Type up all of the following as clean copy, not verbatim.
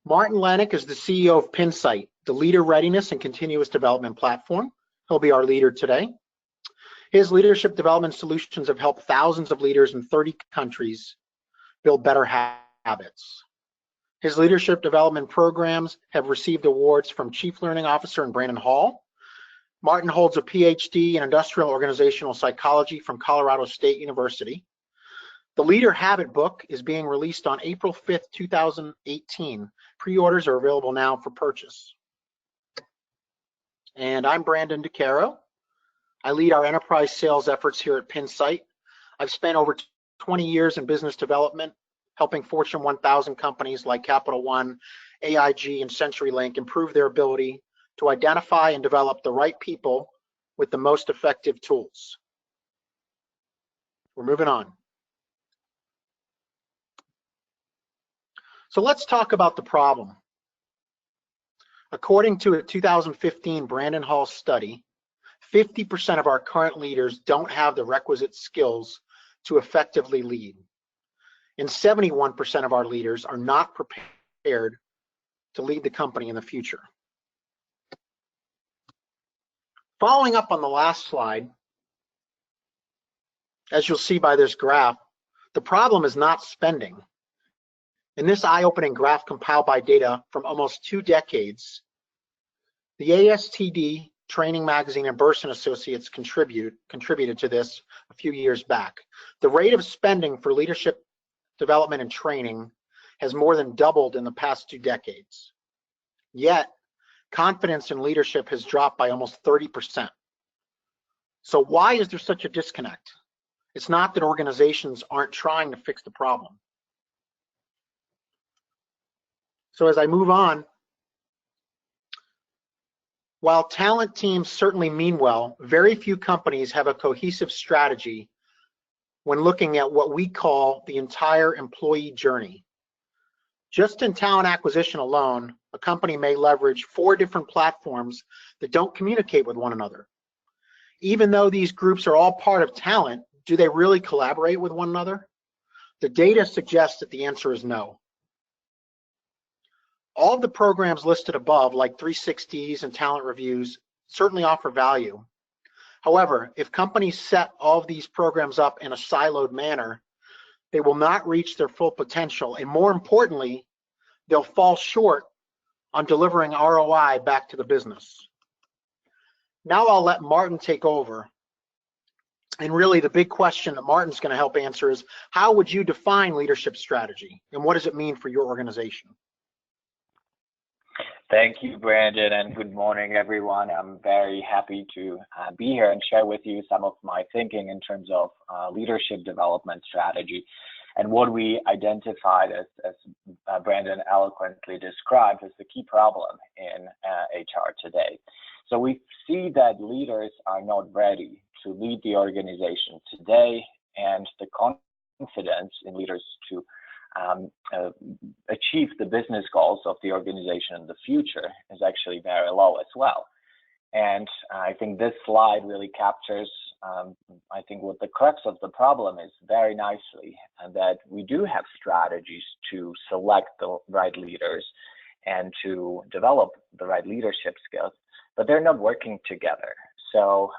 Martin Lennick is the CEO of Pinsight, the leader readiness and continuous development platform. He'll be our leader today. His leadership development solutions have helped thousands of leaders in 30 countries build better habits. His leadership development programs have received awards from Chief Learning Officer and Brandon Hall. Martin holds a PhD in Industrial Organizational Psychology from Colorado State University. The Leader Habit book is being released on April 5th, 2018. Pre-orders are available now for purchase. And I'm Brandon DeCaro. I lead our enterprise sales efforts here at Pinsight. I've spent over 20 years in business development, helping Fortune 1000 companies like Capital One, AIG, and CenturyLink improve their ability to identify and develop the right people with the most effective tools. We're moving on. So let's talk about the problem. According to a 2015 Brandon Hall study, 50% of our current leaders don't have the requisite skills to effectively lead. And 71% of our leaders are not prepared to lead the company in the future. Following up on the last slide, as you'll see by this graph, the problem is not spending. In this eye-opening graph compiled by data from almost 2 decades, the ASTD Training Magazine and Burson Associates contributed to this a few years back. The rate of spending for leadership development and training has more than doubled in the past 2 decades. Yet, confidence in leadership has dropped by almost 30%. So why is there such a disconnect? It's not that organizations aren't trying to fix the problem. So as I move on, while talent teams certainly mean well, very few companies have a cohesive strategy when looking at what we call the entire employee journey. Just in talent acquisition alone, a company may leverage 4 different platforms that don't communicate with one another. Even though these groups are all part of talent, do they really collaborate with one another? The data suggests that the answer is no. All of the programs listed above, like 360s and talent reviews, certainly offer value. However, if companies set all of these programs up in a siloed manner, they will not reach their full potential, and more importantly, they'll fall short on delivering ROI back to the business. Now I'll let Martin take over. And really the big question that Martin's going to help answer is, how would you define leadership strategy, and what does it mean for your organization? Thank you, Brandon, and good morning, everyone. I'm very happy to be here and share with you some of my thinking in terms of leadership development strategy and what we identified as Brandon eloquently described as the key problem in HR today. So we see that leaders are not ready to lead the organization today, and the confidence in leaders to achieve the business goals of the organization in the future is actually very low as well. And I think this slide really captures, I think, what the crux of the problem is very nicely, and that we do have strategies to select the right leaders and to develop the right leadership skills, but they're not working together. So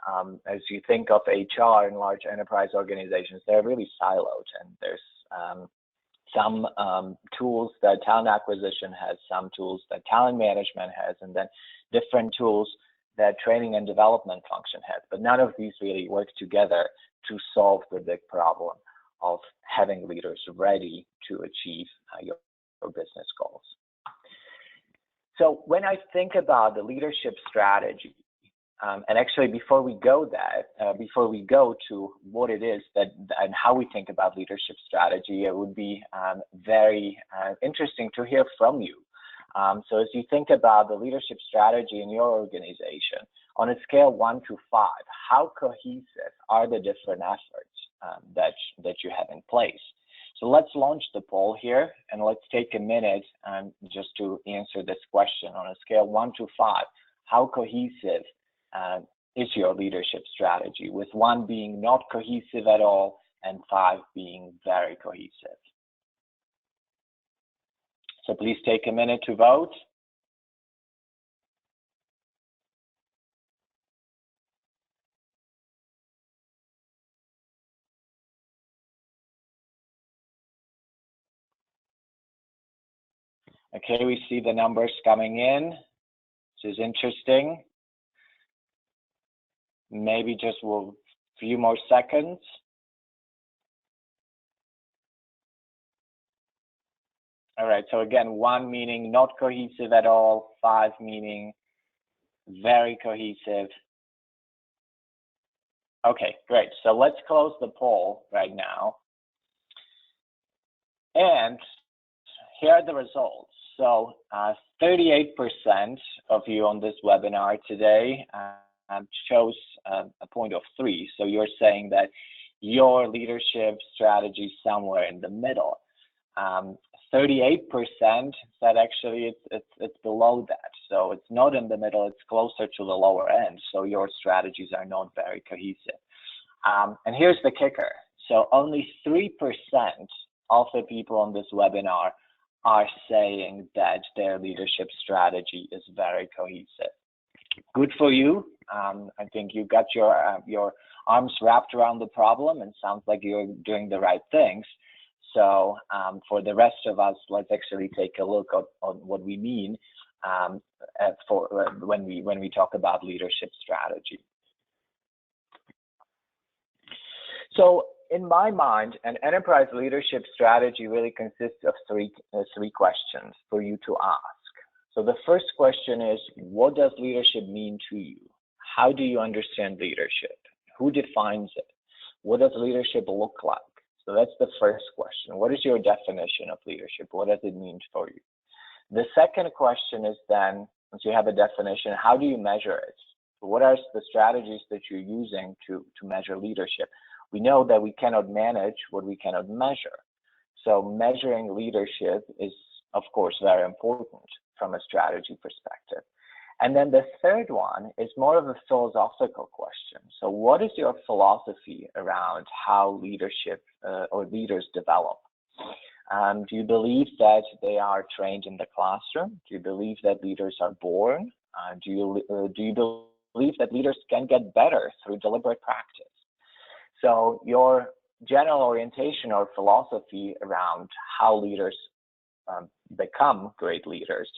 as you think of HR in large enterprise organizations, they're really siloed, and there's some tools that talent acquisition has, some tools that talent management has, and then different tools that training and development function has. But none of these really work together to solve the big problem of having leaders ready to achieve your business goals. So when I think about the leadership strategy, and actually before we go to what it is that and how we think about leadership strategy, it would be very interesting to hear from you. So as you think about the leadership strategy in your organization, on a scale 1 to 5, how cohesive are the different efforts that you have in place? So let's launch the poll here, and let's take a minute just to answer this question. On a scale 1 to 5, how cohesive is your leadership strategy, with 1 being not cohesive at all and 5 being very cohesive? So please take a minute to vote. Okay, we see the numbers coming in. This is interesting. Maybe just a few more seconds. All right, so again, 1 meaning not cohesive at all, 5 meaning very cohesive. Okay, great. So let's close the poll right now. And here are the results. So 38% of you on this webinar today chose a point of 3. So you're saying that your leadership strategy is somewhere in the middle. 38% said actually it's below that. So it's not in the middle, it's closer to the lower end. So your strategies are not very cohesive. And here's the kicker. So only 3% of the people on this webinar are saying that their leadership strategy is very cohesive. Good for you. I think you got your arms wrapped around the problem, and sounds like you're doing the right things. So for the rest of us, let's actually take a look at what we mean when we talk about leadership strategy. So in my mind, an enterprise leadership strategy really consists of three questions for you to ask. So the first question is, what does leadership mean to you? How do you understand leadership? Who defines it? What does leadership look like? So that's the first question. What is your definition of leadership? What does it mean for you? The second question is then, once you have a definition, how do you measure it? What are the strategies that you're using to measure leadership? We know that we cannot manage what we cannot measure. So measuring leadership is, of course, very important from a strategy perspective. And then the third one is more of a philosophical question. So what is your philosophy around how leadership or leaders develop? Do you believe that they are trained in the classroom? Do you believe that leaders are born? Do you believe that leaders can get better through deliberate practice? So your general orientation or philosophy around how leaders become great leaders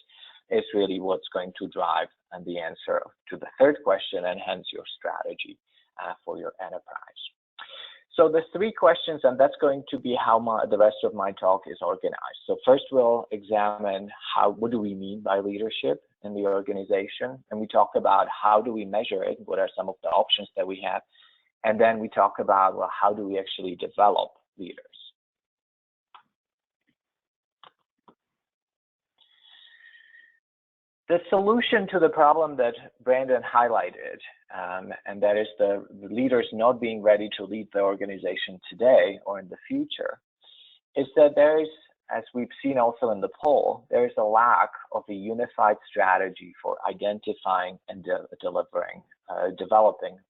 is really what's going to drive the answer to the third question, and hence your strategy for your enterprise. So the three questions, and that's going to be how the rest of my talk is organized. So first we'll examine what do we mean by leadership in the organization, and we talk about how do we measure it, what are some of the options that we have, and then we talk about, well, how do we actually develop leaders? The solution to the problem that Brandon highlighted, and that is the leaders not being ready to lead the organization today or in the future, is that there is, as we've seen also in the poll, there is a lack of a unified strategy for identifying and developing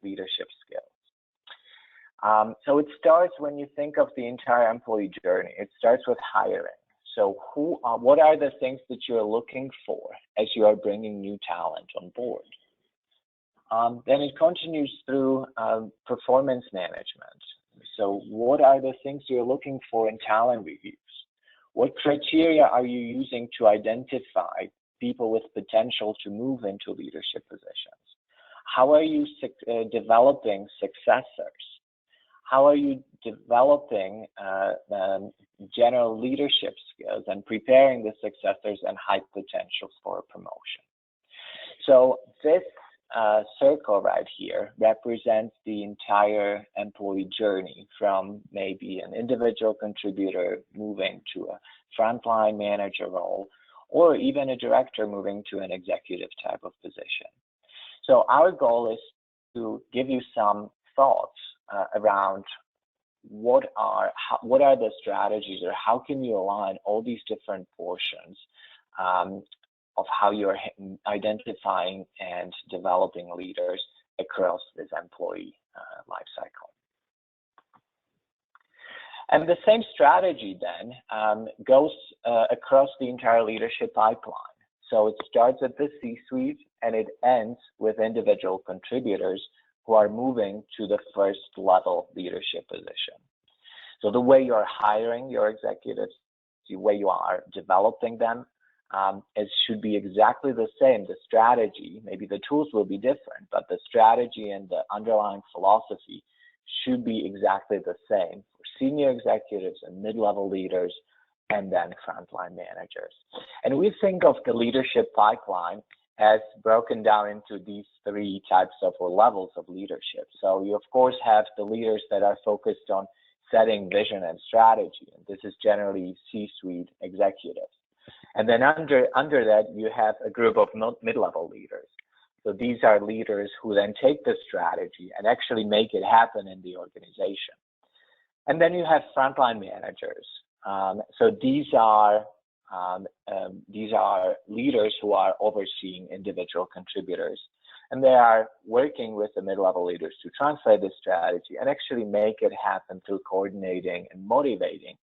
leadership skills. So it starts when you think of the entire employee journey. It starts with hiring. So what are the things that you're looking for as you are bringing new talent on board? Then it continues through performance management. So what are the things you're looking for in talent reviews? What criteria are you using to identify people with potential to move into leadership positions? How are you developing successors? How are you developing general leadership skills and preparing the successors and high potentials for a promotion? So this circle right here represents the entire employee journey, from maybe an individual contributor moving to a frontline manager role, or even a director moving to an executive type of position. So our goal is to give you some thoughts around what are the strategies, or how can you align all these different portions of how you're identifying and developing leaders across this employee life cycle. And the same strategy then goes across the entire leadership pipeline. So it starts at the C-suite and it ends with individual contributors who are moving to the first level leadership position. So the way you're hiring your executives, the way you are developing them, it should be exactly the same. The strategy, maybe the tools will be different, but the strategy and the underlying philosophy should be exactly the same for senior executives and mid-level leaders and then frontline managers. And we think of the leadership pipeline as broken down into these three types of or levels of leadership. So you of course have the leaders that are focused on setting vision and strategy, and this is generally C-suite executives. And then under that, you have a group of mid-level leaders. So these are leaders who then take the strategy and actually make it happen in the organization. And then you have frontline managers. So these are leaders who are overseeing individual contributors, and they are working with the mid-level leaders to translate the strategy and actually make it happen through coordinating and motivating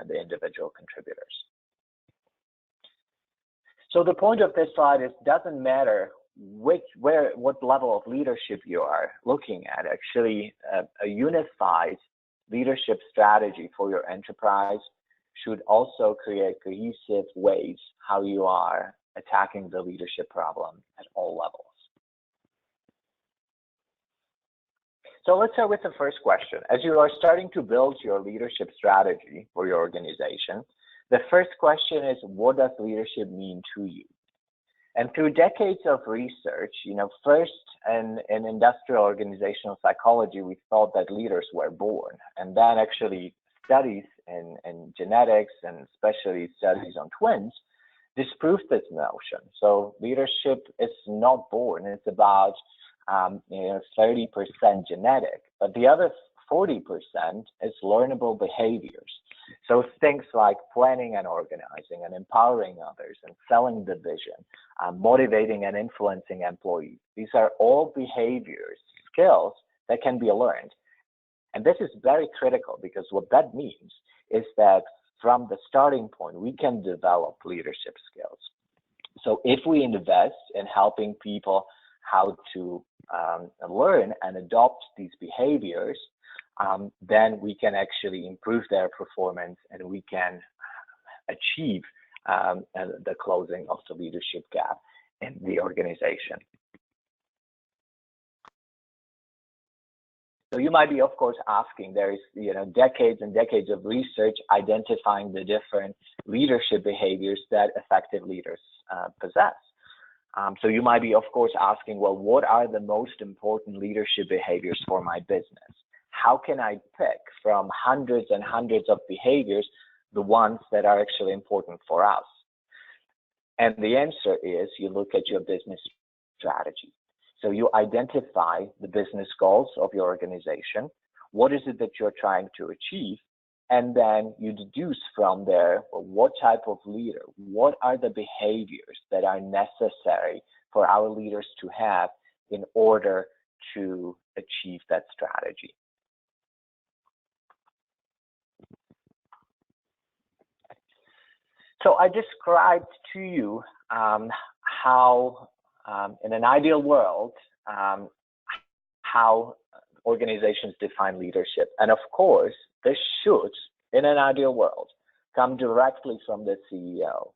the individual contributors. So the point of this slide is, doesn't matter what level of leadership you are looking at. Actually, a unified leadership strategy for your enterprise should also create cohesive ways how you are attacking the leadership problem at all levels. So let's start with the first question. As you are starting to build your leadership strategy for your organization, the first question is, what does leadership mean to you? And through decades of research, first in industrial organizational psychology, we thought that leaders were born. And then actually studies in genetics and especially studies on twins disproved this notion. So leadership is not born. It's about 30% genetic, but the other 40% is learnable behaviors. So things like planning and organizing and empowering others and selling the vision, motivating and influencing employees. These are all behaviors, skills that can be learned. And this is very critical because what that means is that from the starting point, we can develop leadership skills. So if we invest in helping people how to learn and adopt these behaviors, then we can actually improve their performance and we can achieve the closing of the leadership gap in the organization. So you might be, of course, asking, there is decades and decades of research identifying the different leadership behaviors that effective leaders possess. So you might be, of course, asking, well, what are the most important leadership behaviors for my business? How can I pick from hundreds and hundreds of behaviors the ones that are actually important for us? And the answer is, you look at your business strategy. So you identify the business goals of your organization. What is it that you're trying to achieve? And then you deduce from there, well, what type of leader, what are the behaviors that are necessary for our leaders to have in order to achieve that strategy? So I described to you how, in an ideal world, how organizations define leadership. And of course, this should, in an ideal world, come directly from the CEO.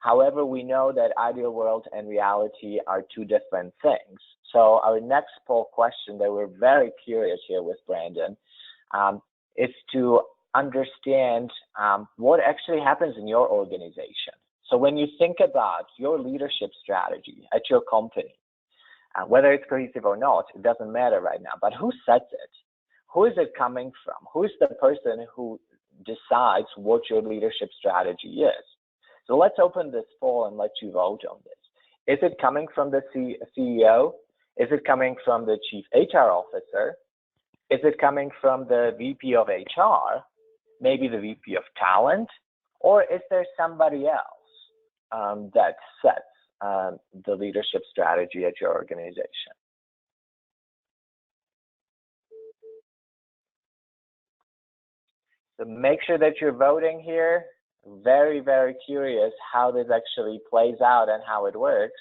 However, we know that ideal world and reality are two different things. So our next poll question that we're very curious here with Brandon is to understand what actually happens in your organization. So when you think about your leadership strategy at your company, whether it's cohesive or not, it doesn't matter right now, but who sets it? Who is it coming from? Who is the person who decides what your leadership strategy is? So let's open this poll and let you vote on this. Is it coming from the CEO? Is it coming from the chief HR officer? Is it coming from the VP of HR? Maybe the VP of talent? Or is there somebody else that sets the leadership strategy at your organization? So make sure that you're voting here. Very, very curious how this actually plays out and how it works.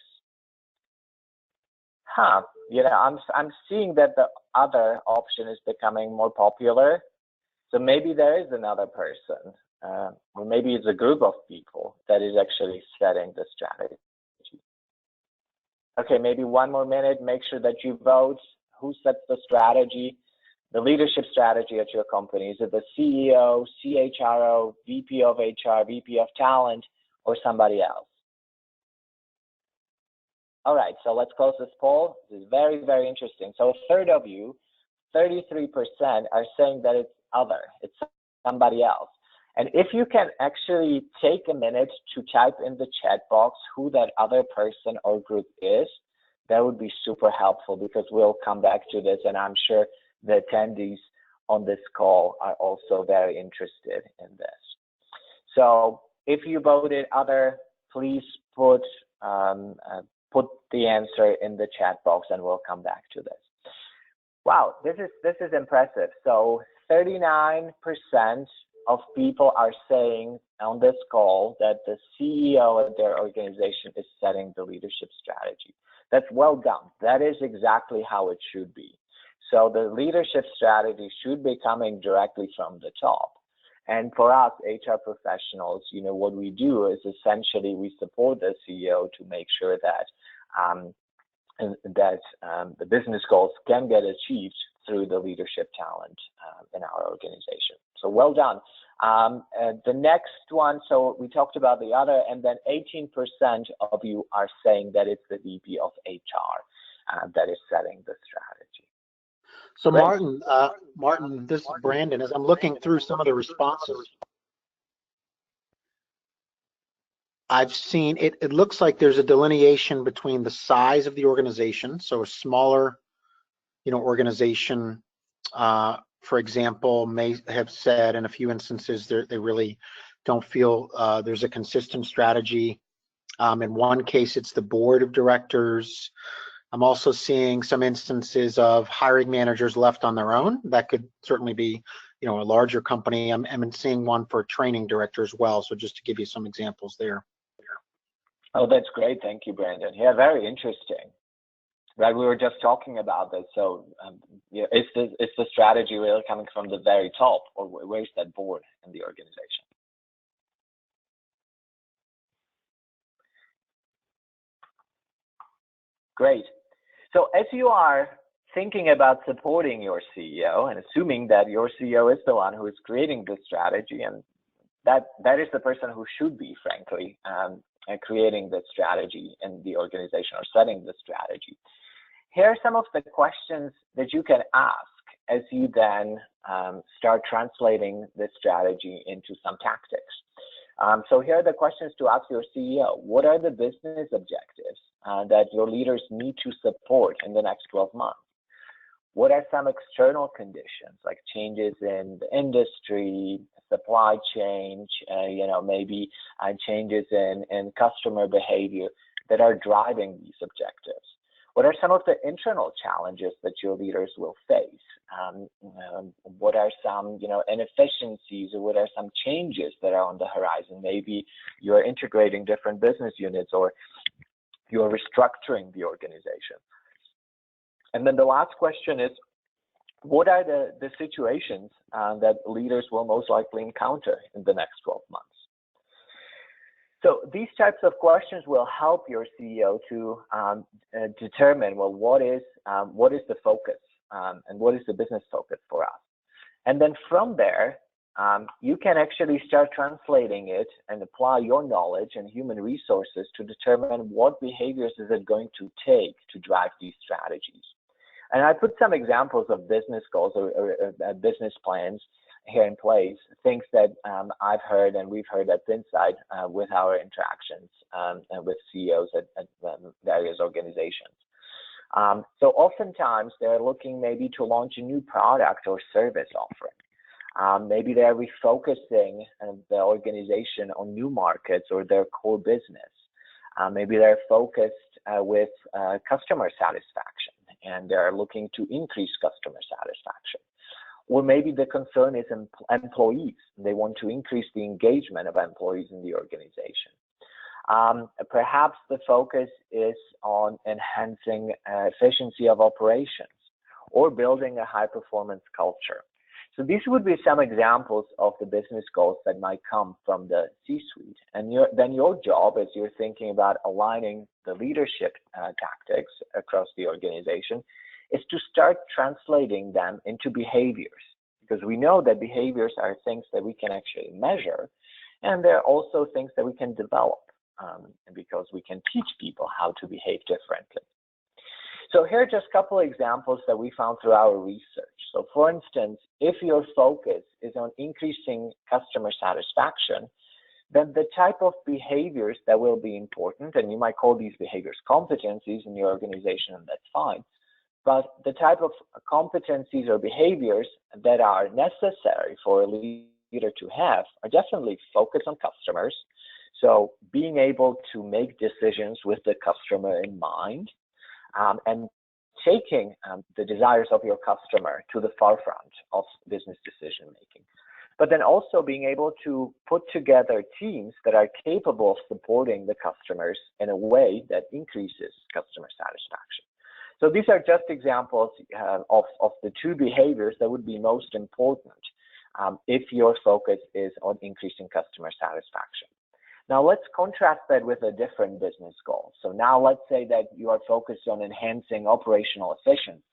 You know, I'm seeing that the other option is becoming more popular. So maybe there is another person, or maybe it's a group of people that is actually setting the strategy. Okay, maybe one more minute. Make sure that you vote. Who sets the strategy? The leadership strategy at your company. Is it the CEO, CHRO, VP of HR, VP of talent, or somebody else? All right, so let's close this poll. This is very, very interesting. So a third of you, 33%, are saying that it's other, it's somebody else. And if you can actually take a minute to type in the chat box who that other person or group is, that would be super helpful, because we'll come back to this, and I'm sure the attendees on this call are also very interested in this. So if you voted other, please put the answer in the chat box, and we'll come back to this. Wow, this is impressive. So 39% of people are saying on this call that the CEO of their organization is setting the leadership strategy. That's well done. That is exactly how it should be. So the leadership strategy should be coming directly from the top. And for us, HR professionals, you know, what we do is essentially we support the CEO to make sure that the business goals can get achieved through the leadership talent in our organization. So well done. The next one, so we talked about the other, and then 18% of you are saying that it's the VP of HR that is setting the strategy. So Martin, this is Brandon. As I'm looking through some of the responses, I've seen it looks like there's a delineation between the size of the organization. So a smaller, you know, organization, for example, may have said in a few instances they really don't feel there's a consistent strategy. In one case, it's the board of directors. I'm also seeing some instances of hiring managers left on their own. That could certainly be, you know, a larger company. I'm seeing one for training director as well. So just to give you some examples there. Oh, that's great. Thank you, Brandon. Yeah, very interesting. Right, we were just talking about this. So, you know, is the strategy really coming from the very top, or where's that board in the organization? Great. So as you are thinking about supporting your CEO and assuming that your CEO is the one who is creating this strategy, and that is the person who should be, frankly, creating the strategy in the organization or setting the strategy, here are some of the questions that you can ask as you then start translating this strategy into some tactics. So here are the questions to ask your CEO. What are the business objectives that your leaders need to support in the next 12 months? What are some external conditions, like changes in the industry, supply chain, you know, maybe changes in customer behavior that are driving these objectives? What are some of the internal challenges that your leaders will face? What are some, you know, inefficiencies, or what are some changes that are on the horizon? Maybe you're integrating different business units, or you're restructuring the organization. And then the last question is, what are the situations that leaders will most likely encounter in the next 12 months? So these types of questions will help your CEO to determine, well, what is the focus and what is the business focus for us? And then from there, you can actually start translating it and apply your knowledge and human resources to determine what behaviors is it going to take to drive these strategies. And I put some examples of business goals or business plans here in place, things that I've heard and we've heard at Insight with our interactions with CEOs at various organizations. So oftentimes they're looking maybe to launch a new product or service offering. Maybe they're refocusing the organization on new markets or their core business. Maybe they're focused with customer satisfaction, and they're looking to increase customer satisfaction. Or maybe the concern is employees. They want to increase the engagement of employees in the organization. Perhaps the focus is on enhancing efficiency of operations or building a high-performance culture. So these would be some examples of the business goals that might come from the C-suite. And then your job, as you're thinking about aligning the leadership tactics across the organization, is to start translating them into behaviors. Because we know that behaviors are things that we can actually measure, and they're also things that we can develop, because we can teach people how to behave differently. So here are just a couple of examples that we found through our research. So for instance, if your focus is on increasing customer satisfaction, then the type of behaviors that will be important, and you might call these behaviors competencies in your organization, and that's fine, but the type of competencies or behaviors that are necessary for a leader to have are definitely focus on customers. So being able to make decisions with the customer in mind, and taking the desires of your customer to the forefront of business decision making. But then also being able to put together teams that are capable of supporting the customers in a way that increases customer satisfaction. So these are just examples of the two behaviors that would be most important if your focus is on increasing customer satisfaction. Now let's contrast that with a different business goal. So now let's say that you are focused on enhancing operational efficiency.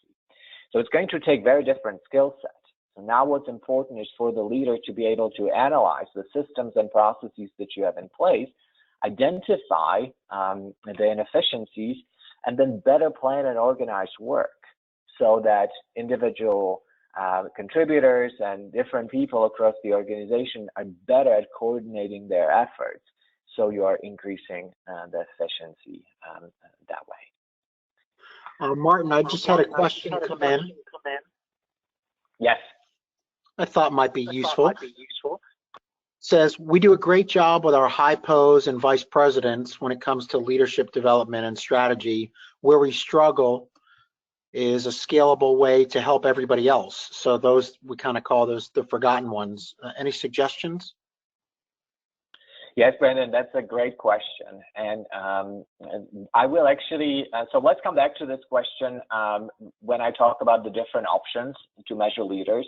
So it's going to take very different skill sets. So now what's important is for the leader to be able to analyze the systems and processes that you have in place, identify the inefficiencies, and then better plan and organize work so that individual contributors and different people across the organization are better at coordinating their efforts. So you are increasing the efficiency that way. Martin, I just had a question come in. Yes. I thought might be useful. Says, we do a great job with our high pos and vice presidents when it comes to leadership development and strategy. Where we struggle is a scalable way to help everybody else. So those, we kind of call those the forgotten ones. Any suggestions? Yes, Brandon, that's a great question. And I will actually, so let's come back to this question when I talk about the different options to measure leaders.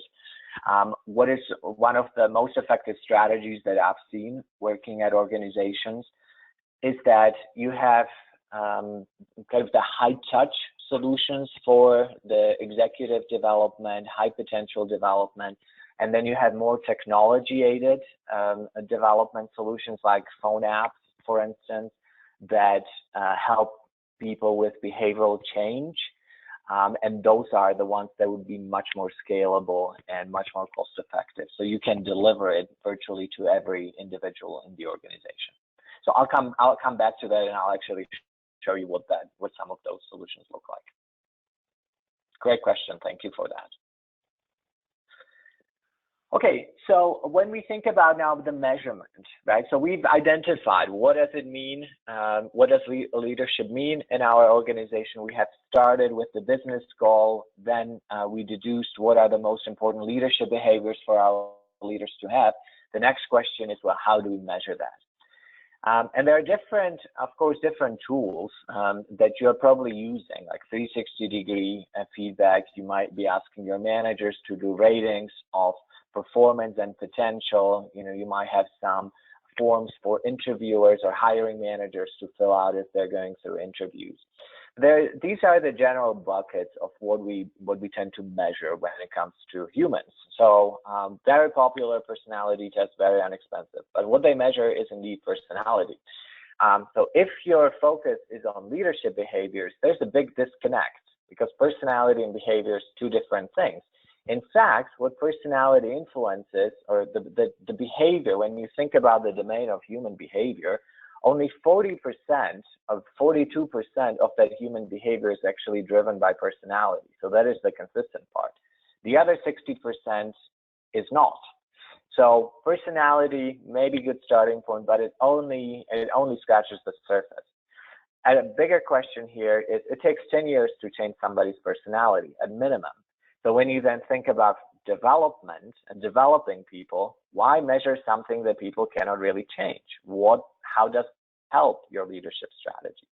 What is one of the most effective strategies that I've seen working at organizations is that you have kind of the high touch solutions for the executive development, high potential development, and then you have more technology-aided development solutions like phone apps, for instance, that help people with behavioral change. And those are the ones that would be much more scalable and much more cost-effective. So you can deliver it virtually to every individual in the organization. So I'll come back to that, and I'll actually show you what some of those solutions look like. Great question. Thank you for that. Okay, so when we think about now the measurement, right? So we've identified what does it mean, what does leadership mean in our organization. We have started with the business goal, then we deduced what are the most important leadership behaviors for our leaders to have. The next question is, well, how do we measure that? And there are different, of course, different tools that you're probably using, like 360-degree feedback. You might be asking your managers to do ratings of performance and potential. You know, you might have some forms for interviewers or hiring managers to fill out if they're going through interviews. These are the general buckets of what we tend to measure when it comes to humans. So very popular personality tests, very inexpensive, but what they measure is indeed personality. So if your focus is on leadership behaviors, there's a big disconnect because personality and behavior is two different things. In fact, what personality influences, or the behavior, when you think about the domain of human behavior, only 40% or 42% of that human behavior is actually driven by personality. So that is the consistent part. The other 60% is not. So personality may be a good starting point, but it only scratches the surface. And a bigger question here is it takes 10 years to change somebody's personality at minimum. So when you then think about development and developing people, why measure something that people cannot really change? How does it help your leadership strategy?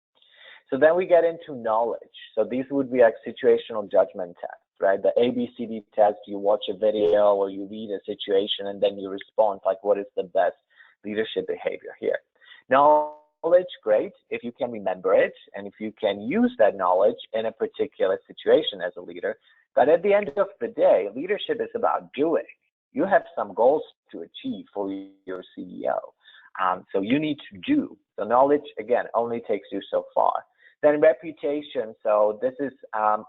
So then we get into knowledge. So these would be like situational judgment tests, right? The ABCD test, you watch a video or you read a situation and then you respond like, what is the best leadership behavior here? Knowledge, great, if you can remember it and if you can use that knowledge in a particular situation as a leader. But at the end of the day, leadership is about doing. You have some goals to achieve for your CEO. So you need to do. So knowledge, again, only takes you so far. Then reputation. So this is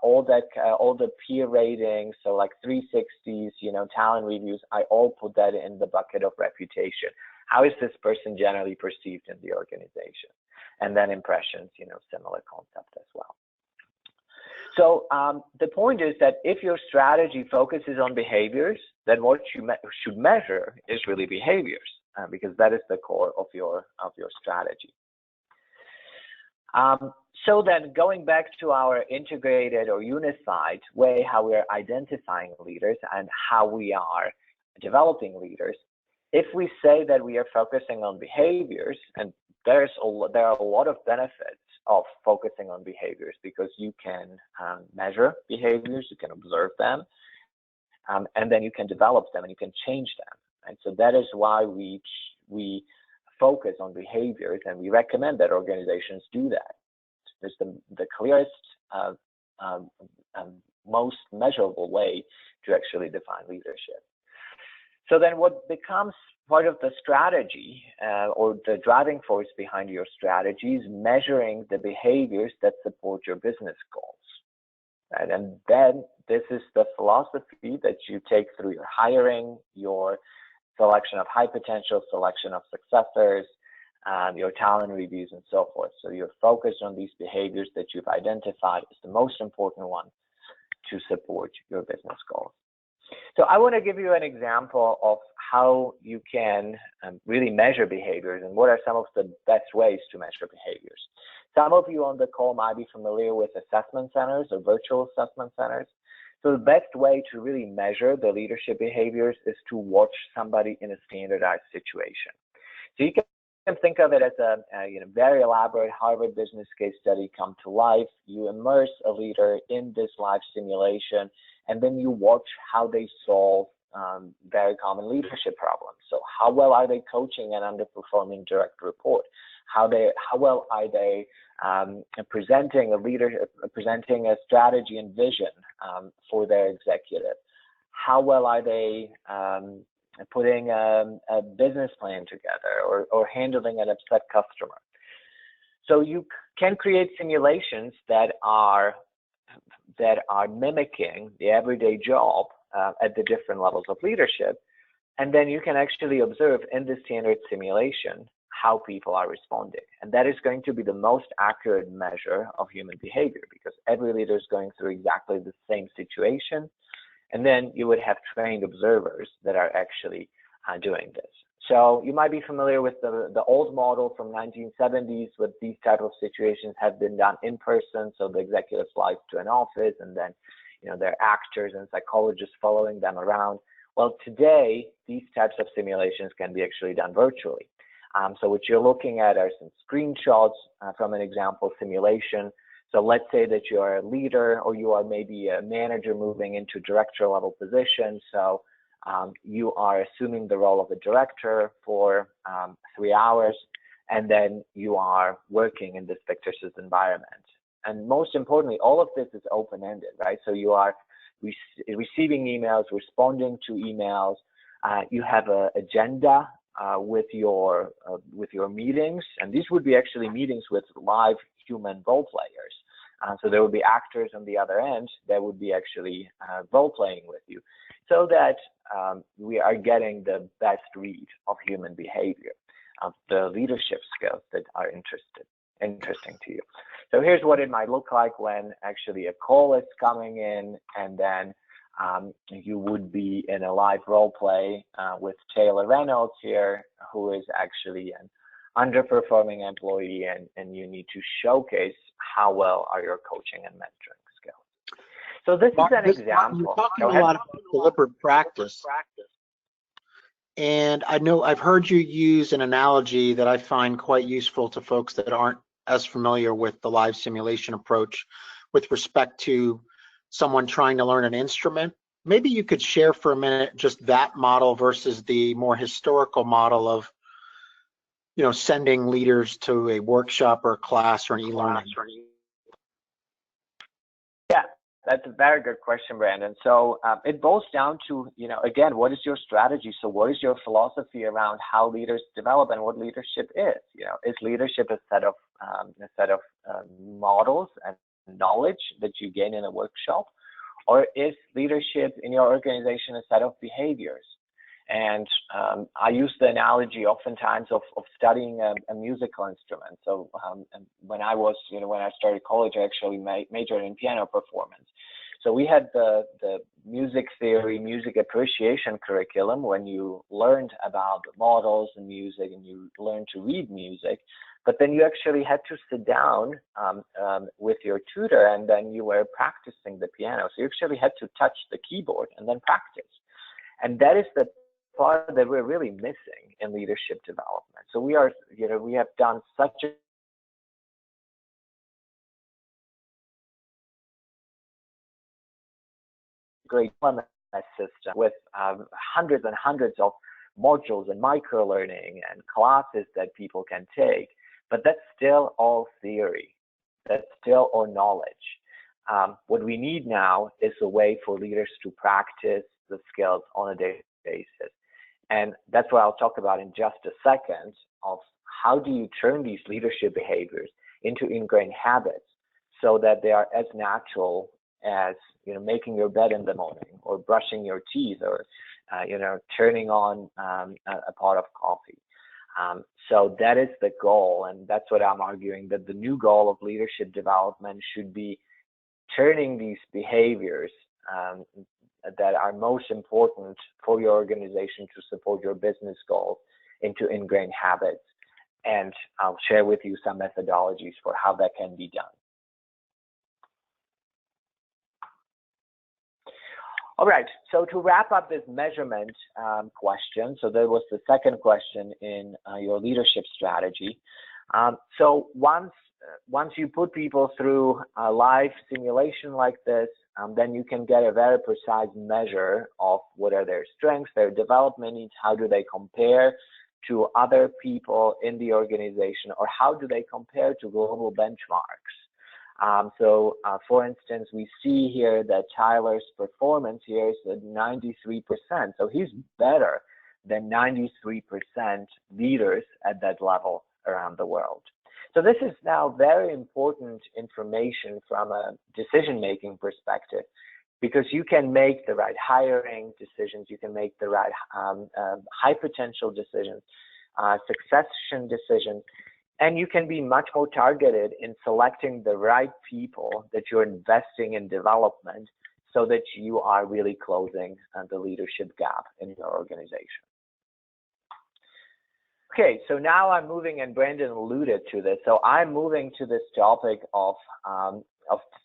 all the peer ratings. So like 360s, talent reviews. I all put that in the bucket of reputation. How is this person generally perceived in the organization? And then impressions, similar concept as well. So the point is that if your strategy focuses on behaviors, then what you should measure is really behaviors, because that is the core of your strategy. So then going back to our integrated or unified way, how we're identifying leaders and how we are developing leaders, if we say that we are focusing on behaviors, and there are a lot of benefits of focusing on behaviors, because you can measure behaviors, you can observe them, and then you can develop them and you can change them. And so that is why we focus on behaviors, and we recommend that organizations do that. There's the clearest, most measurable way to actually define leadership. So then what becomes part of the strategy or the driving force behind your strategy is measuring the behaviors that support your business goals. Right? And then this is the philosophy that you take through your hiring, your selection of high potential, selection of successors, your talent reviews, and so forth. So you're focused on these behaviors that you've identified as the most important one to support your business goals. So I want to give you an example of how you can really measure behaviors and what are some of the best ways to measure behaviors. Some of you on the call might be familiar with assessment centers or virtual assessment centers. So the best way to really measure the leadership behaviors is to watch somebody in a standardized situation. So you can think of it as a very elaborate Harvard business case study come to life. You immerse a leader in this live simulation, and then you watch how they solve very common leadership problems. So how well are they coaching an underperforming direct report? How well are they presenting a strategy and vision for their executive? How well are they putting a business plan together or handling an upset customer? So you can create simulations that are mimicking the everyday job at the different levels of leadership, and then you can actually observe in the standard simulation how people are responding. And that is going to be the most accurate measure of human behavior, because every leader is going through exactly the same situation. And then you would have trained observers that are actually doing this. So you might be familiar with the old model from 1970s, with these type of situations have been done in person. So the executive flies to an office, and then there are actors and psychologists following them around. Well, today these types of simulations can be actually done virtually. So what you're looking at are some screenshots from an example simulation. So let's say that you are a leader, or you are maybe a manager moving into director level position. So you are assuming the role of a director for 3 hours, and then you are working in this fictitious environment. And most importantly, all of this is open-ended, right? So you are receiving emails, responding to emails. You have an agenda with your meetings, and these would be actually meetings with live human role players. So there would be actors on the other end that would be actually role playing with you, so that we are getting the best read of human behavior, of the leadership skills that are interesting to you. So here's what it might look like when actually a call is coming in, and then you would be in a live role play with Taylor Reynolds here, who is actually an underperforming employee, and you need to showcase how well are your coaching and mentoring skills. So this is an You're example. talking Go a ahead. lot about deliberate practice. And I know I've heard you use an analogy that I find quite useful to folks that aren't as familiar with the live simulation approach with respect to someone trying to learn an instrument. Maybe you could share for a minute just that model versus the more historical model of, sending leaders to a workshop or a class or an e-learning. Yeah, that's a very good question, Brandon. So it boils down to, again, what is your strategy? So what is your philosophy around how leaders develop and what leadership is? Is leadership a set of models and knowledge that you gain in a workshop, or is leadership in your organization a set of behaviors? And I use the analogy oftentimes of studying a musical instrument. So when I started college, I actually majored in piano performance. So we had the music theory, music appreciation curriculum when you learned about models and music and you learned to read music. But then you actually had to sit down with your tutor and then you were practicing the piano. So you actually had to touch the keyboard and then practice. And that is the part that we're really missing in leadership development. So we have done such a great system with hundreds and hundreds of modules and micro-learning and classes that people can take, but that's still all theory. That's still all knowledge. What we need now is a way for leaders to practice the skills on a daily basis. And that's what I'll talk about in just a second, of how do you turn these leadership behaviors into ingrained habits so that they are as natural as making your bed in the morning or brushing your teeth or turning on a pot of coffee. So that is the goal, and that's what I'm arguing, that the new goal of leadership development should be turning these behaviors that are most important for your organization to support your business goals into ingrained habits. And I'll share with you some methodologies for how that can be done. All right, so to wrap up this measurement question, so there was the second question in your leadership strategy. So once you put people through a live simulation like this, then you can get a very precise measure of what are their strengths, their development needs, how do they compare to other people in the organization, or how do they compare to global benchmarks. For instance, we see here that Tyler's performance here is at 93%. So he's better than 93% leaders at that level around the world. So this is now very important information from a decision-making perspective, because you can make the right hiring decisions, you can make the right high potential decisions, succession decisions, and you can be much more targeted in selecting the right people that you're investing in development so that you are really closing the leadership gap in your organization. Okay, so now I'm moving, and Brandon alluded to this, so I'm moving to this topic of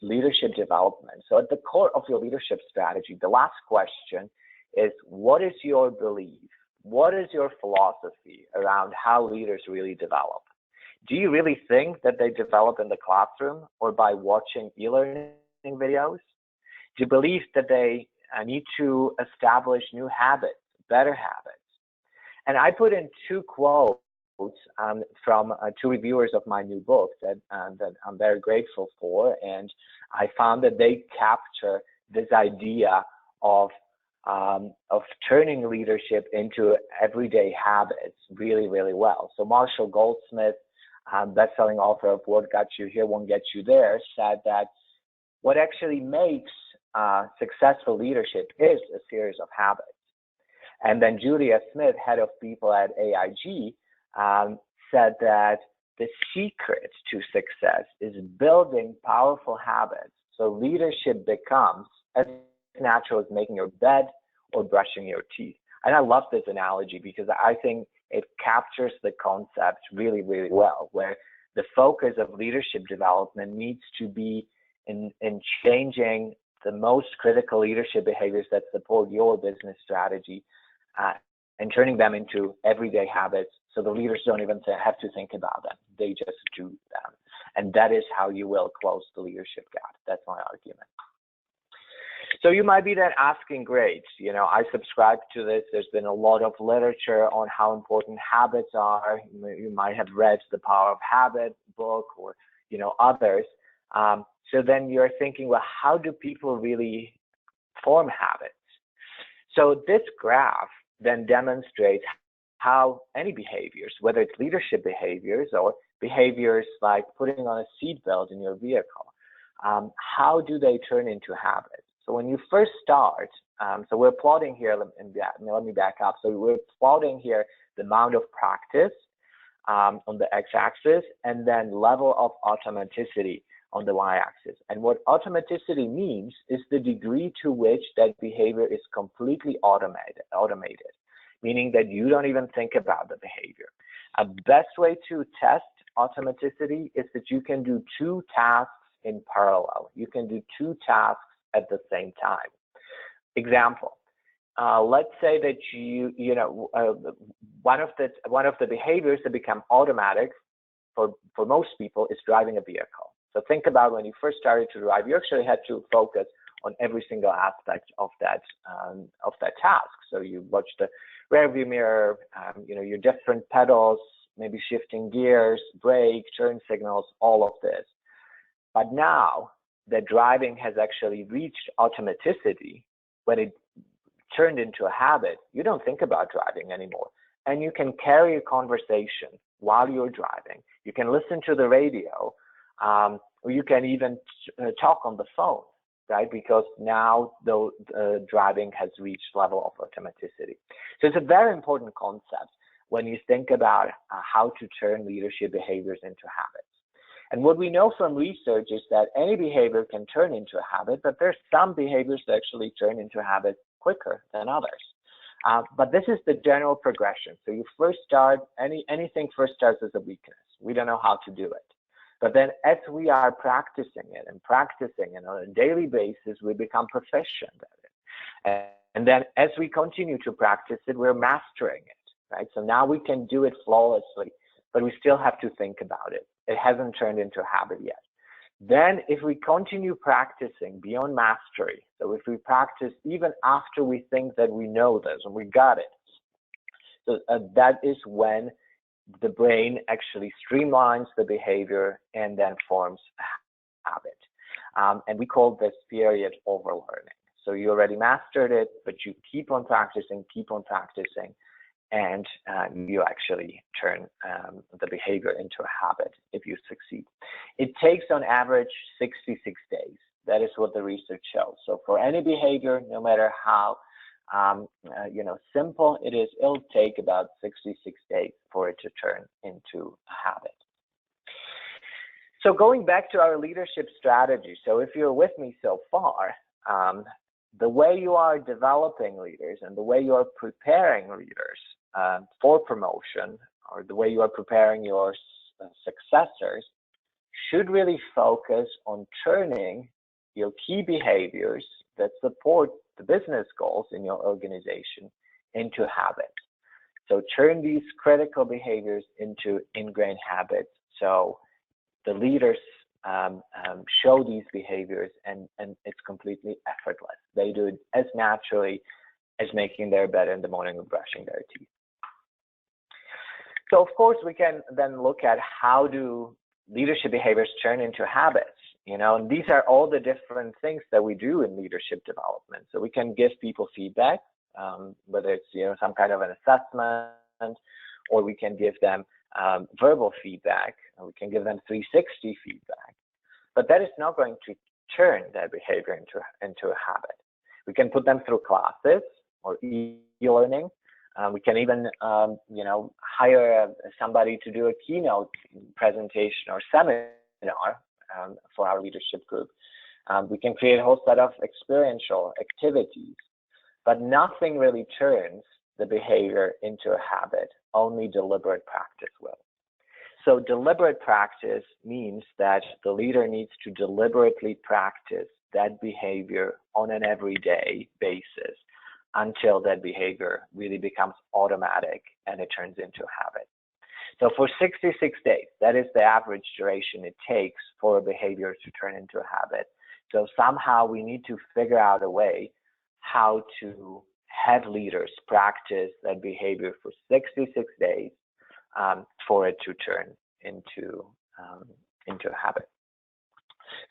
leadership development. So at the core of your leadership strategy, the last question is, what is your belief? What is your philosophy around how leaders really develop? Do you really think that they develop in the classroom or by watching e-learning videos? Do you believe that they need to establish new habits, better habits? And I put in two quotes from two reviewers of my new book that I'm very grateful for, and I found that they capture this idea of turning leadership into everyday habits really, really well. So Marshall Goldsmith, best-selling author of What Got You Here Won't Get You There, said that what actually makes successful leadership is a series of habits. And then Julia Smith, head of people at AIG, said that the secret to success is building powerful habits. So leadership becomes as natural as making your bed or brushing your teeth. And I love this analogy because I think it captures the concept really, really well, where the focus of leadership development needs to be in changing the most critical leadership behaviors that support your business strategy and turning them into everyday habits so the leaders don't even have to think about them. They just do them. And that is how you will close the leadership gap. That's my argument. So you might be then asking, great, I subscribe to this. There's been a lot of literature on how important habits are. You might have read the Power of Habit book or, others. So then you're thinking, well, how do people really form habits? So this graph then demonstrates how any behaviors, whether it's leadership behaviors or behaviors like putting on a seatbelt in your vehicle, how do they turn into habits? So when you first start, so we're plotting here, let me back up. So we're plotting here the amount of practice on the x-axis and then level of automaticity on the y-axis. And what automaticity means is the degree to which that behavior is completely automated, meaning that you don't even think about the behavior. A best way to test automaticity is that you can do two tasks in parallel. You can do two tasks at the same time. Example, let's say that one of the behaviors that become automatic for most people is driving a vehicle. So think about when you first started to drive, you actually had to focus on every single aspect of that task. So you watch the rearview mirror, your different pedals, maybe shifting gears, brake, turn signals, all of this. But now that driving has actually reached automaticity, when it turned into a habit, you don't think about driving anymore. And you can carry a conversation while you're driving. You can listen to the radio, or you can even talk on the phone, right? Because now the driving has reached level of automaticity. So it's a very important concept when you think about how to turn leadership behaviors into habits. And what we know from research is that any behavior can turn into a habit, but there's some behaviors that actually turn into habits quicker than others. But this is the general progression. So you first start, anything first starts as a weakness. We don't know how to do it. But then as we are practicing it on a daily basis, we become proficient at it. And then as we continue to practice it, we're mastering it, right? So now we can do it flawlessly, but we still have to think about it. It hasn't turned into a habit yet. Then if we continue practicing beyond mastery, so if we practice even after we think that we know this and we got it, so that is when the brain actually streamlines the behavior and then forms a habit. And we call this period overlearning. So you already mastered it, but you keep on practicing, and you actually turn the behavior into a habit if you succeed. It takes on average 66 days. That is what the research shows. So for any behavior, no matter how simple it is, it'll take about 66 days for it to turn into a habit. So going back to our leadership strategy, so if you're with me so far, the way you are developing leaders and the way you are preparing leaders for promotion, or the way you are preparing your successors, should really focus on turning your key behaviors that support the business goals in your organization into habits. So turn these critical behaviors into ingrained habits. So the leaders show these behaviors and it's completely effortless. They do it as naturally as making their bed in the morning and brushing their teeth. So of course we can then look at how do leadership behaviors turn into habits, and these are all the different things that we do in leadership development. So we can give people feedback, whether it's some kind of an assessment, or we can give them verbal feedback, and we can give them 360 feedback. But that is not going to turn that behavior into a habit. We can put them through classes or e-learning. We can even, hire somebody to do a keynote presentation or seminar for our leadership group. We can create a whole set of experiential activities, but nothing really turns the behavior into a habit. Only deliberate practice will. So deliberate practice means that the leader needs to deliberately practice that behavior on an everyday basis until that behavior really becomes automatic and it turns into a habit. So for 66 days, that is the average duration it takes for a behavior to turn into a habit. So somehow we need to figure out a way how to have leaders practice that behavior for 66 days for it to turn into a habit.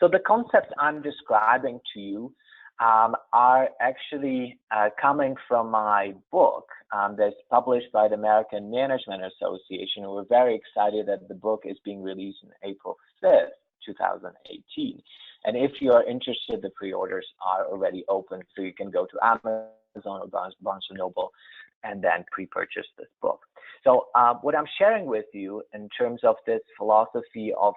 So the concepts I'm describing to you are actually coming from my book that's published by the American Management Association. We're very excited that the book is being released on April 5th, 2018. And if you are interested, the pre-orders are already open, so you can go to Amazon or Barnes & Noble and then pre-purchase this book. So what I'm sharing with you in terms of this philosophy of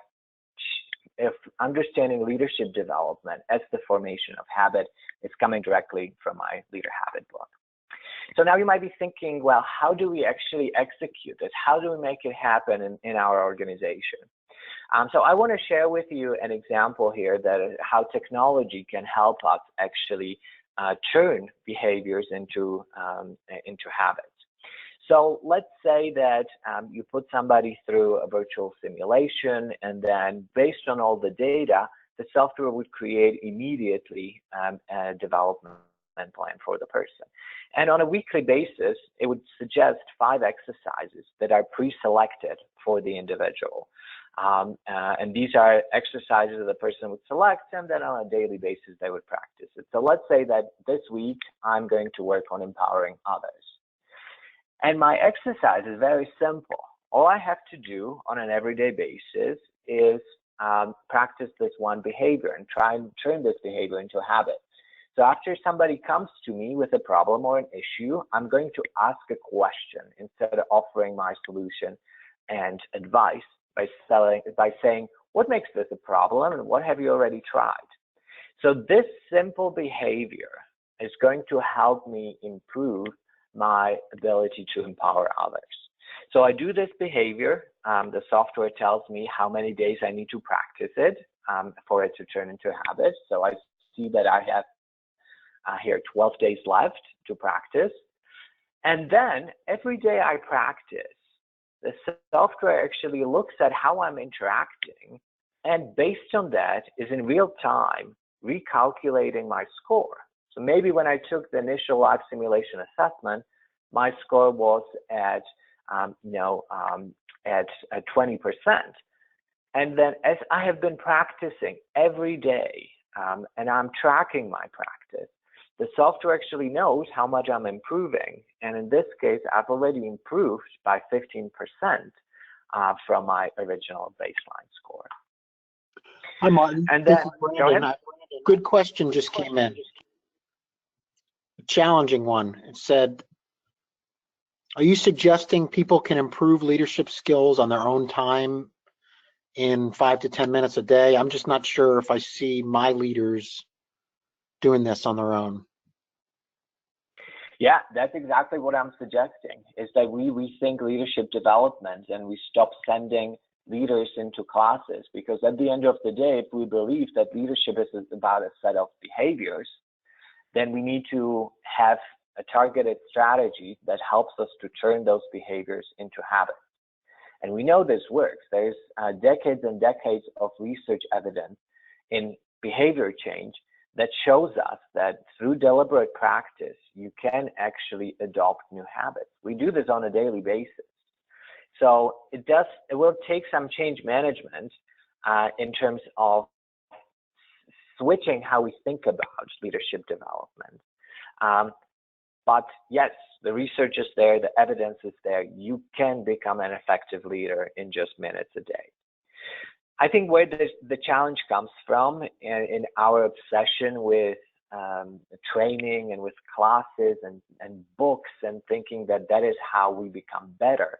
understanding leadership development as the formation of habit is coming directly from my Leader Habit book. So now you might be thinking, well, how do we actually execute this? How do we make it happen in our organization? So I want to share with you an example here that how technology can help us actually turn behaviors into habits. So let's say that you put somebody through a virtual simulation, and then based on all the data, the software would create immediately a development plan for the person. And on a weekly basis, it would suggest 5 exercises that are pre-selected for the individual. And these are exercises that the person would select, and then on a daily basis, they would practice it. So let's say that this week, I'm going to work on empowering others. And my exercise is very simple. All I have to do on an everyday basis is practice this one behavior and try and turn this behavior into a habit. So after somebody comes to me with a problem or an issue, I'm going to ask a question instead of offering my solution and advice by saying, what makes this a problem and what have you already tried? So this simple behavior is going to help me improve my ability to empower others. So I do this behavior. The software tells me how many days I need to practice it for it to turn into a habit. So I see that I have here 12 days left to practice. And then every day I practice, the software actually looks at how I'm interacting, and based on that is in real time recalculating my score. So maybe when I took the initial live simulation assessment, my score was at 20%. And then as I have been practicing every day and I'm tracking my practice, the software actually knows how much I'm improving. And in this case, I've already improved by 15% from my original baseline score. Hi, Martin. And then, Brandon, good question just came in. A challenging one. It said, are you suggesting people can improve leadership skills on their own time in 5 to 10 minutes a day? I'm just not sure if I see my leaders doing this on their own. Yeah, that's exactly what I'm suggesting, is that we rethink leadership development and we stop sending leaders into classes, because at the end of the day, if we believe that leadership is about a set of behaviors, then we need to have a targeted strategy that helps us to turn those behaviors into habits. And we know this works. There's decades and decades of research evidence in behavior change that shows us that through deliberate practice, you can actually adopt new habits. We do this on a daily basis. So it will take some change management in terms of switching how we think about leadership development. But yes, the research is there, the evidence is there. You can become an effective leader in just minutes a day. I think where the challenge comes from in our obsession with training and with classes and books and thinking that that is how we become better,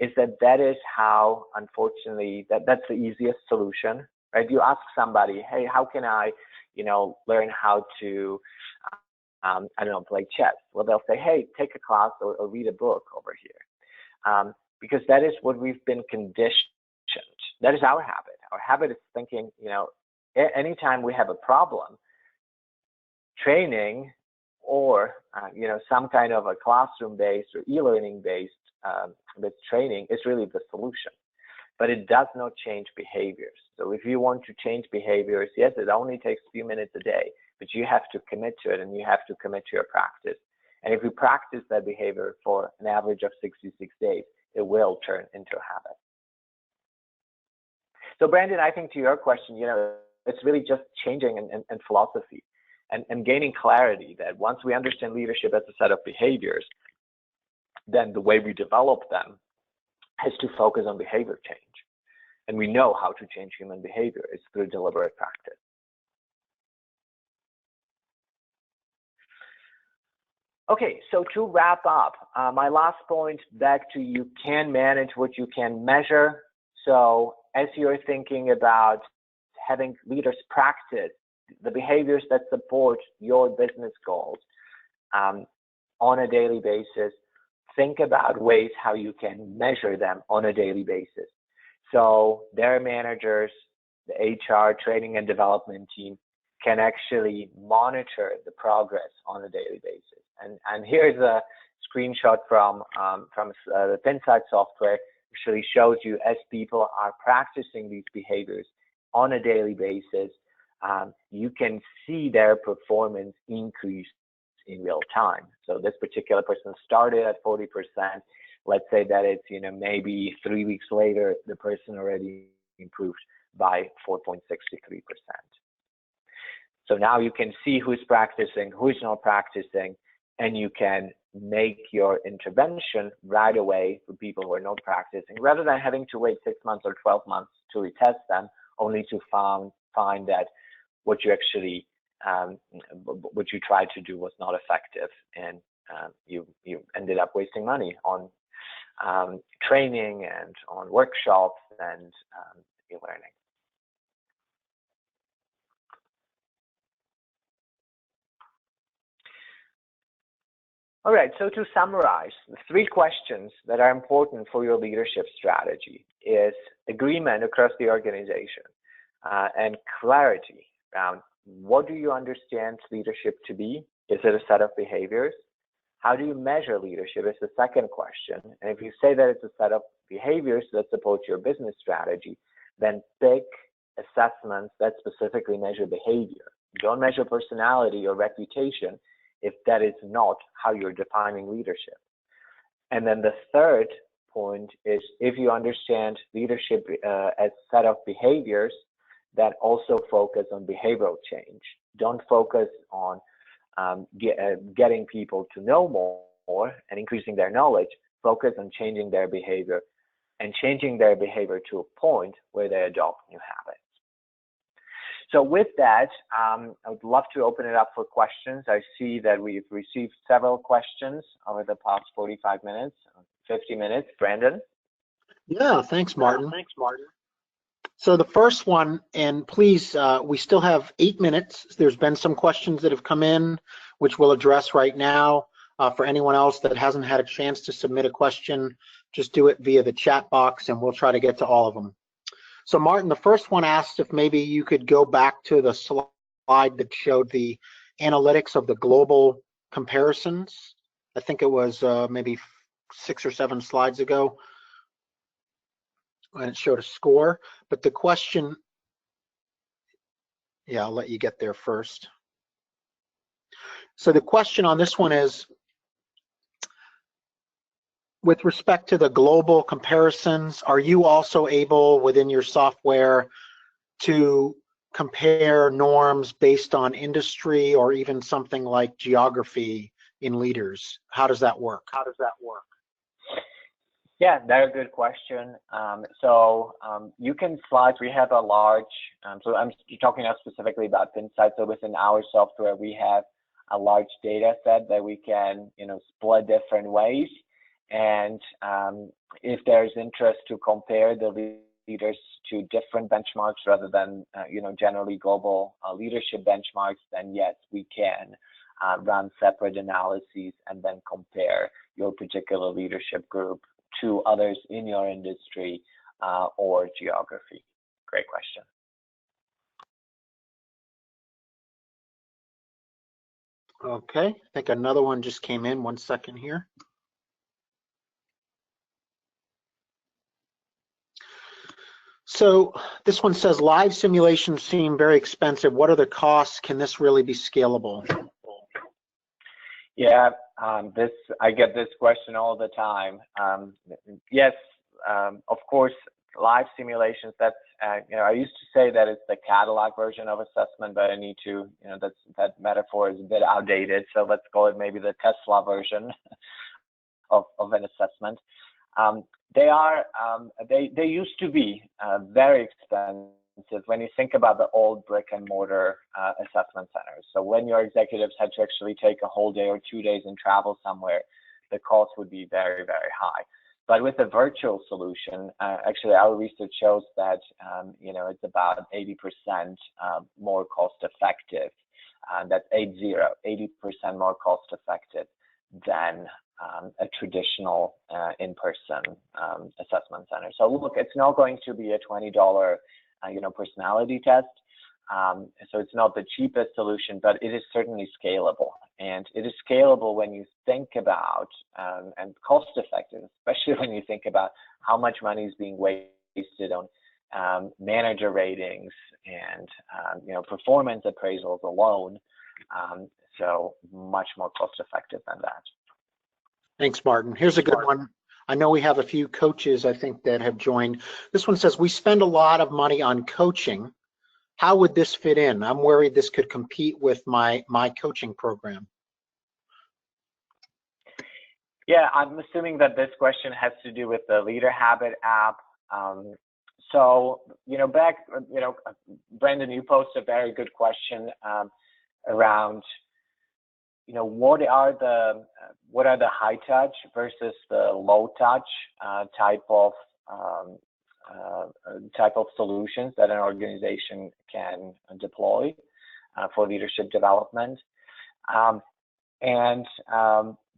is that is how, unfortunately, that's the easiest solution, right? You ask somebody, hey, how can I, learn how to, play chess? Well, they'll say, hey, take a class or read a book over here. Because that is what we've been conditioned. That is our habit. Our habit is thinking, anytime we have a problem, training or some kind of a classroom-based or e-learning-based with training is really the solution. But it does not change behaviors. So if you want to change behaviors, yes, it only takes a few minutes a day, but you have to commit to it, and you have to commit to your practice. And if you practice that behavior for an average of 66 days, it will turn into a habit. So Brandon, I think to your question, it's really just changing and philosophy and gaining clarity that once we understand leadership as a set of behaviors, then the way we develop them has to focus on behavior change. And we know how to change human behavior. It's through deliberate practice. Okay, so to wrap up, my last point back to you can manage what you can measure. So as you're thinking about having leaders practice the behaviors that support your business goals on a daily basis, think about ways how you can measure them on a daily basis. So their managers, the HR, training and development team can actually monitor the progress on a daily basis. And here's a screenshot from the Pinsight software. Actually shows you as people are practicing these behaviors on a daily basis, you can see their performance increase in real time. So this particular person started at 40%. Let's say that it's maybe 3 weeks later, the person already improved by 4.63%. So now you can see who's practicing, who's not practicing, and you can make your intervention right away for people who are not practicing, rather than having to wait 6 months or 12 months to retest them, only to find that what you actually what you tried to do was not effective, and you ended up wasting money on training and on workshops and e-learning. All right, so to summarize, the 3 questions that are important for your leadership strategy is agreement across the organization and clarity around what do you understand leadership to be? Is it a set of behaviors? How do you measure leadership is the second question. And if you say that it's a set of behaviors that support your business strategy, then pick assessments that specifically measure behavior. Don't measure personality or reputation if that is not how you're defining leadership. And then the third point is, if you understand leadership as a set of behaviors that also focus on behavioral change. Don't focus on getting people to know more and increasing their knowledge. Focus on changing their behavior and changing their behavior to a point where they adopt new habits. So with that, I would love to open it up for questions. I see that we've received several questions over the past 45 minutes, 50 minutes. Brandon? Yeah, thanks, Martin. So the first one, and please, we still have 8 minutes. There's been some questions that have come in, which we'll address right now. For anyone else that hasn't had a chance to submit a question, just do it via the chat box and we'll try to get to all of them. So Martin, the first one asked if maybe you could go back to the slide that showed the analytics of the global comparisons. I think it was maybe 6 or 7 slides ago, and it showed a score. But the question, yeah, I'll let you get there first. So the question on this one is, with respect to the global comparisons, are you also able within your software to compare norms based on industry or even something like geography in leaders? How does that work? Yeah, that's a good question. You can slide, we have a large, so I'm talking now specifically about Pinsight. So within our software, we have a large data set that we can, split different ways. And if there's interest to compare the leaders to different benchmarks rather than, generally global leadership benchmarks, then yes, we can run separate analyses and then compare your particular leadership group to others in your industry or geography. Great question. Okay, I think another one just came in. 1 second here. So this one says live simulations seem very expensive. What are the costs? Can this really be scalable? Yeah, I get this question all the time. Yes, of course, live simulations. That's I used to say that it's the catalog version of assessment, but I need to that metaphor is a bit outdated. So let's call it maybe the Tesla version of an assessment. They used to be very expensive when you think about the old brick and mortar assessment centers. So when your executives had to actually take a whole day or 2 days and travel somewhere, the cost would be very, very high. But with a virtual solution, actually our research shows that it's about 80% more cost effective. That's 80% more cost effective than a traditional in-person assessment center. So look, it's not going to be a $20 personality test. So it's not the cheapest solution, but it is certainly scalable. And it is scalable when you think about and cost effective, especially when you think about how much money is being wasted on manager ratings and performance appraisals alone. So much more cost effective than that. Thanks, Martin. Here's a good one. I know we have a few coaches, I think, that have joined. This one says, we spend a lot of money on coaching. How would this fit in? I'm worried this could compete with my coaching program. Yeah, I'm assuming that this question has to do with the Leader Habit app. Brendan, you posed a very good question around what are the high touch versus the low touch type of solutions that an organization can deploy for leadership development.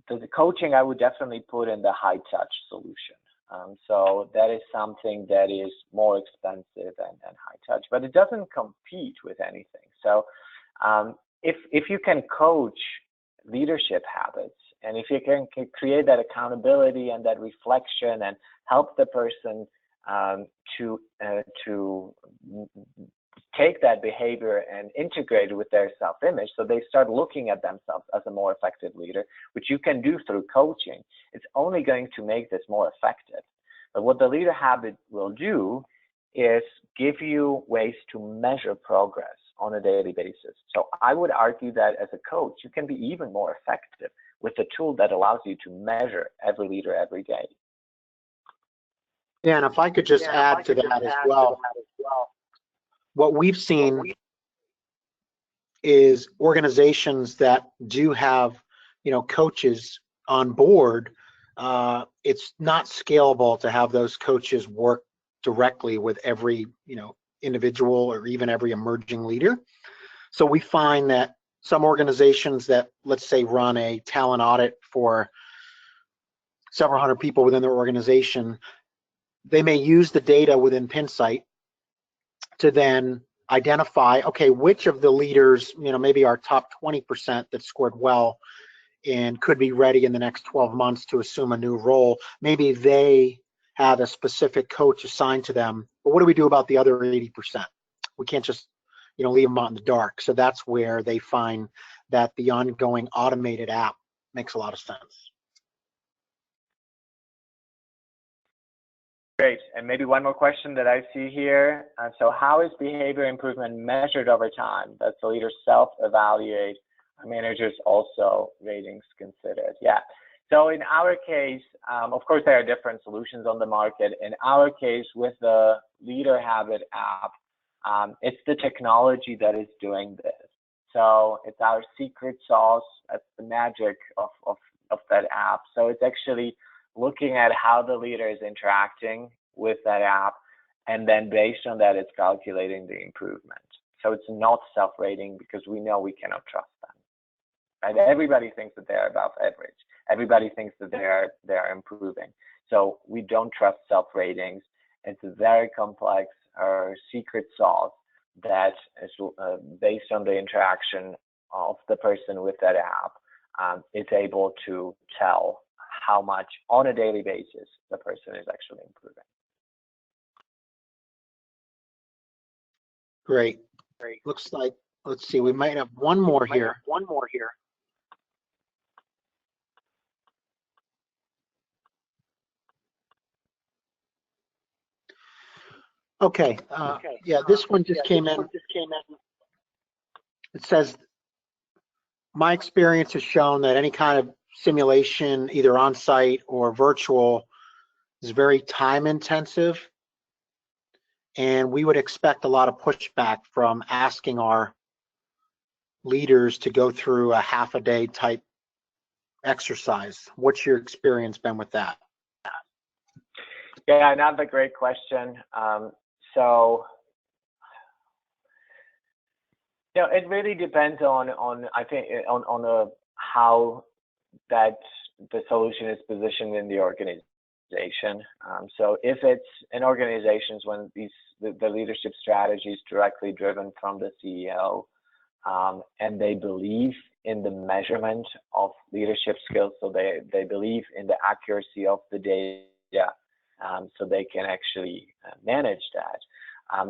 The coaching I would definitely put in the high touch solution. So that is something that is more expensive and high touch, but it doesn't compete with anything. So if you can coach leadership habits, and if you can create that accountability and that reflection and help the person to take that behavior and integrate it with their self-image, so they start looking at themselves as a more effective leader, which you can do through coaching, it's only going to make this more effective. But what the Leader Habit will do is give you ways to measure progress on a daily basis. So I would argue that as a coach, you can be even more effective with a tool that allows you to measure every leader every day. Yeah, and if I could just add to that as well, what we've seen is organizations that do have, coaches on board. It's not scalable to have those coaches work directly with every, individual or even every emerging leader. So we find that some organizations that, let's say, run a talent audit for several hundred people within their organization, they may use the data within Pinsight to then identify, okay, which of the leaders, maybe our top 20% that scored well and could be ready in the next 12 months to assume a new role. Maybe they have a specific coach assigned to them, but what do we do about the other 80%? We can't just, leave them out in the dark. So that's where they find that the ongoing automated app makes a lot of sense. Great. And maybe one more question that I see here. So how is behavior improvement measured over time? Does the leader self-evaluate? Are managers also ratings considered? Yeah. So in our case, of course, there are different solutions on the market. In our case, with the Leader Habit app, it's the technology that is doing this. So it's our secret sauce. That's the magic of that app. So it's actually looking at how the leader is interacting with that app, and then based on that, it's calculating the improvement. So it's not self-rating because we know we cannot trust them. Right? Everybody thinks that they're above average. Everybody thinks that they're improving. So we don't trust self-ratings. It's a very complex secret sauce that is based on the interaction of the person with that app is able to tell how much on a daily basis the person is actually improving. Great. Looks like, let's see, we might have one more here. Okay. Yeah, this one just came in. It says, my experience has shown that any kind of simulation, either on-site or virtual, is very time intensive. And we would expect a lot of pushback from asking our leaders to go through a half a day type exercise. What's your experience been with that? Yeah, another great question. So, you know, it really depends on I think on how that the solution is positioned in the organization. So if it's in organizations when the leadership strategy is directly driven from the CEO, and they believe in the measurement of leadership skills, so they believe in the accuracy of the data, so they can actually manage that.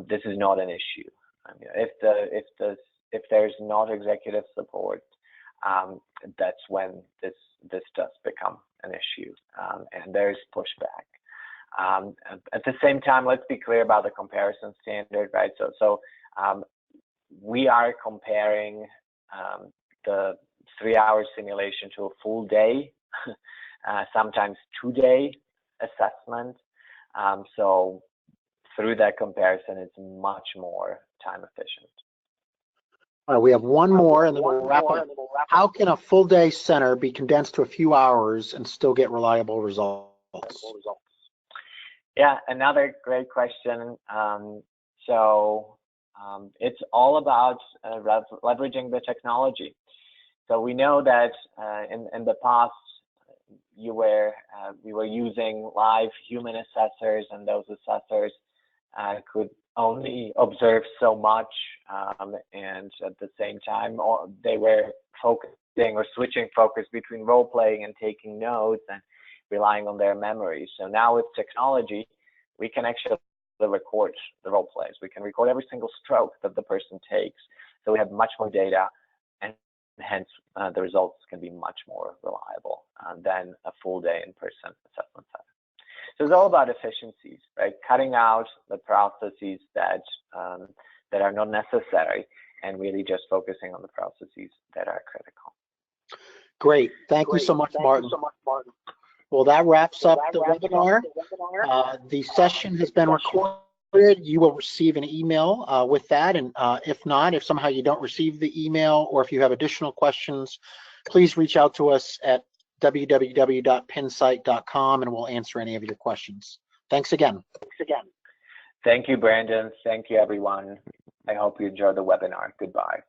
This is not an issue. I mean, if there's not executive support, that's when this does become an issue, and there's pushback. At the same time, let's be clear about the comparison standard, right? So we are comparing the 3-hour simulation to a full day, sometimes 2-day assessment. So through that comparison, it's much more time efficient. All right, we have one more and then we'll wrap up. How can a full day center be condensed to a few hours and still get reliable results? Yeah, another great question. It's all about leveraging the technology. So we know that in the past, we were using live human assessors, and those assessors could only observe so much, and at the same time, they were focusing or switching focus between role playing and taking notes and relying on their memory. So now with technology, we can actually record the role plays. We can record every single stroke that the person takes. So we have much more data, and hence the results can be much more reliable than a full day in-person assessment center. So it's all about efficiencies, right? Cutting out the processes that are not necessary, and really just focusing on the processes that are critical. Great. Thank you so much, Martin. Well, that wraps up the webinar. The session has been recorded. You will receive an email with that. And if not, if somehow you don't receive the email, or if you have additional questions, please reach out to us at www.pinsight.com and we'll answer any of your questions. Thanks again. Thank you, Brandon. Thank you, everyone. I hope you enjoyed the webinar. Goodbye.